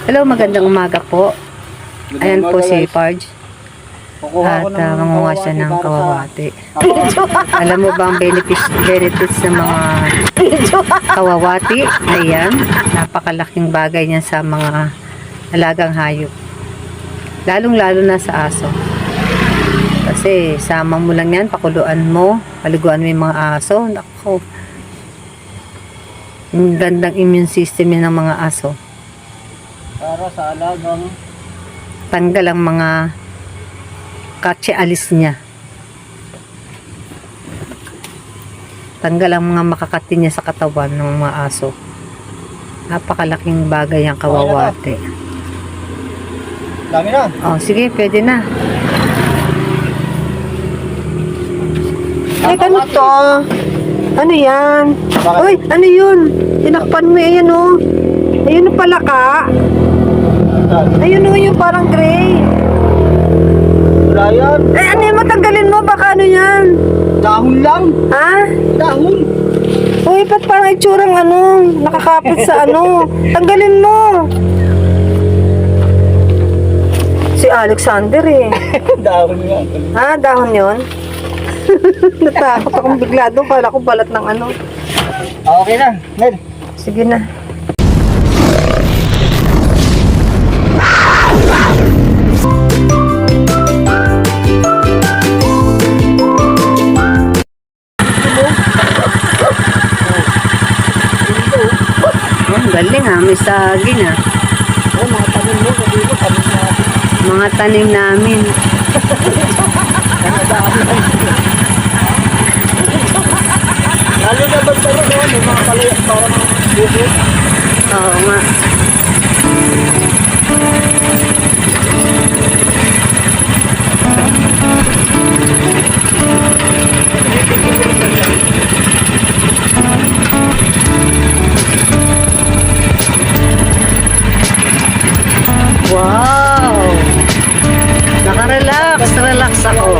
Hello, magandang umaga po. Ayan po si Parge. At mangunga siya ng kawawati. Alam mo ba ang benefits ng mga kawawati? Ayan, napakalaking bagay niya sa mga alagang hayop. Lalong-lalo na sa aso. Kasi sama mo lang yan, pakuluan mo, paliguan mo yung mga aso. Nako. Ang gandang immune system ng mga aso. Para sa alagang Tanggal ang mga katsi-alis niya. Tanggal ang mga makakati niya sa katawan ng mga aso. Napakalaking bagay ang kawawati. dami na. Oh, sige, pwede na. Ay, ano to? Ano yan? Bakit? Uy, ano yun? Tinakpan mo yan, oh. Ayun na pala ka. Ayun, oh, yung parang gray. Wala yan. Ay, ano yung matanggalin mo? Baka ano yan? Dahon lang. Ha? Dahon. Uy, ba't parang itsurang ano? Nakakapit sa ano? Tanggalin mo. Si Alexander eh. Dahon yan. Ha? Dahon yun? Natakot akong bigla doon. Kala ko balat ng ano. Okay na, Nel. Sige na. Oh, galing ha, may saging ha. Oh, mga tanim mo, sabi ko, tanim natin. Mga tanim namin. Lalo na ba talaga, may mga palayak parang buko. Oo nga. Wow! Relax ako.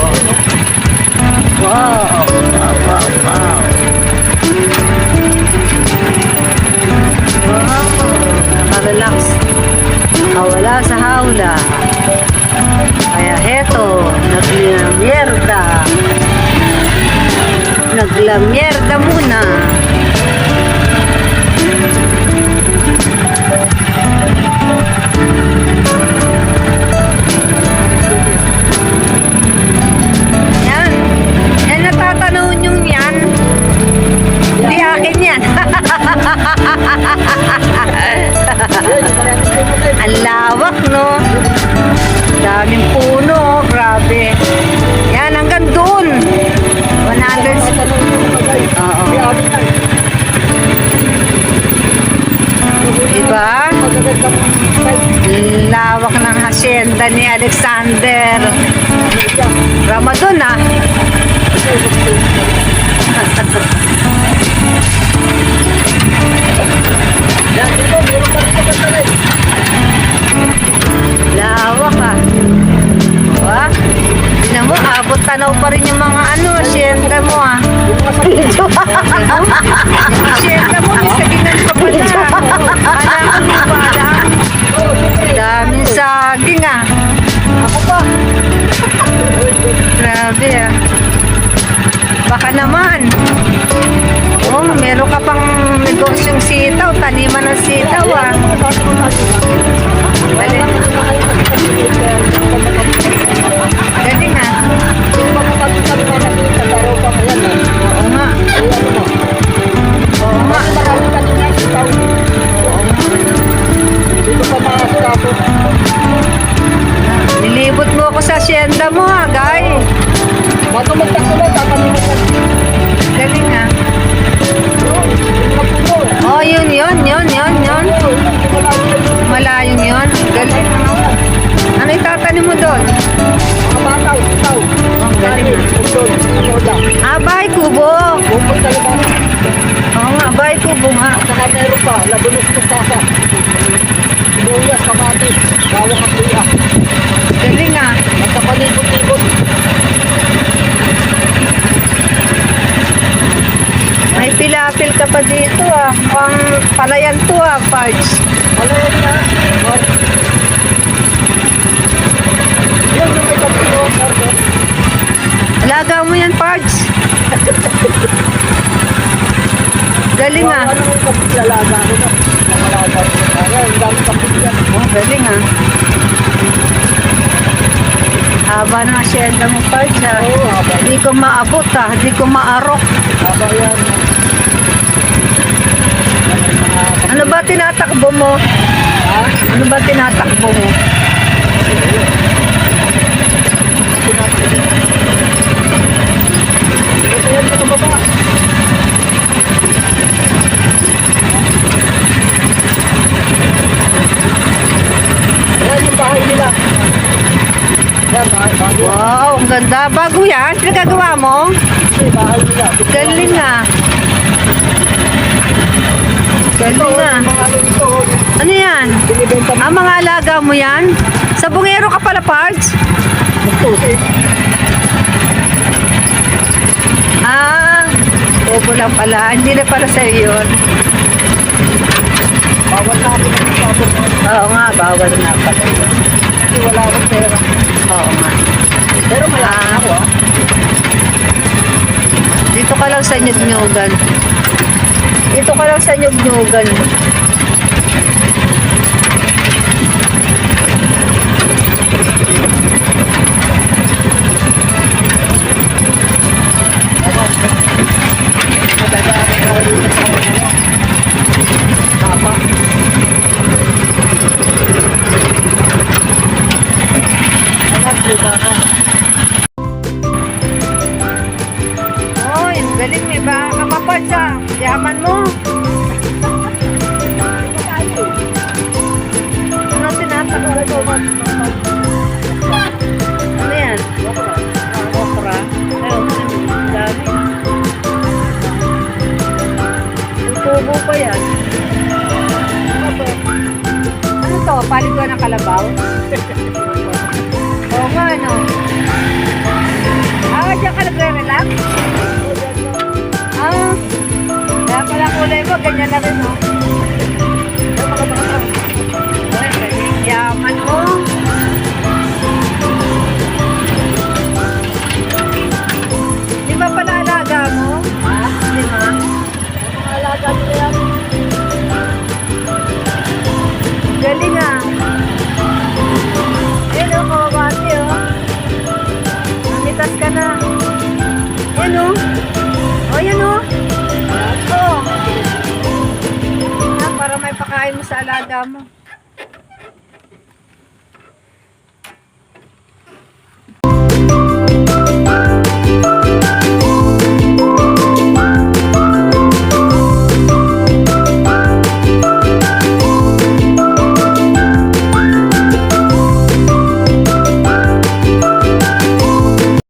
Wow! Wow, wow, wow. Wow! Nakarelax. Nawala sa hawla. Kaya heto, naglamierda. Naglamierda muna. Yan. Yan natatanaw nyo yan. Hindi akin yan. Ang lawak, no? Daming puno, grabe. Yan, hanggang doon. 100. Oo. Diba? Lawak ng hacienda ni Alexander. Ramadan, ah. Lawak, ah. Diba? Tignan mo, abot tanaw pa rin yung mga ano, hacienda mo, ah. Hacienda mo, may saginan pa pala. Alam mo ba, alam? Daming saging, ah. Ako pa. Grabe, ah. Baka naman. Oh, meron ka pang negosyong sitaw, taniman ng sitaw, ah. Galing. Galing, ah. Oo nga. Oo nga. Nilibot mo ako sa asyenda mo, ha, guy. Galing, ha. Oh, yun. Malayong yun. Galing. Ano itatanim mo doon? Oh, galing. Ah, bahay kubo. Oo nga, bahay kubo nga. Saka meron pa, labunos ng kasa. Luyas, kamatis, bawang at luya. Galing, ah. Basta palibot-libot. May pilapil ka pa dito, ah. Mukhang palayan to, ah, Parge. Palayan na. Galing ah. Ano yung kapit lalaga ko na? Nakalaga ko na. Ang dami kapit yan. Oh, galing ah. Haba na asyenda mo pa siya. Oo, haba. Hindi ko maabot ah. Hindi ko maarok. Haba yan. Ano ba tinatakbo mo? Ha? Ano ba tinatakbo mo? Ito yan sa baba. Yan yung bahay nila. Yan, bago. Wow, ang ganda. Bago yan. Pinagagawa mo? Ito yung bahay nila. Galing ah. Galing ah. Mga ano ito, Ano yan? binibenta mo. Ang mga alaga mo yan? Sa bungero ka pala, Pards? Ito, Ah, opo lang pala. Hindi na para sa yun. bawal na ako ng pasok mo. Oo nga, bawal na pala. Kasi wala akong pera. Oo nga. Pero mayaman ako ah. Dito ka lang sa Nyugnyugan. Dito ka lang sa Nyugnyugan. Tama. Anak, diba ka? Oy, ang galing may ba ka pa, Pards ah. Yaman mo. Ano tinatakbo mo? Ano yan? Okra. Ayun, dami. Ang tubo pa yan. Ano to? Paliguan ng kalabaw? Oo nga, ano? Ah, diyan ka nagre-relax? Ah, kaya pala kulay mo, ganyan na rin, oh. Yaman mo. Di ba pala alaga mo? Ha? Di ba? Alaga mo na yan. Galing ah. Ayun oh, kawabati oh. Namitas ka na. Ayun oh. Oh, yan oh. Oh. Ah, para may pakain mo sa alaga mo.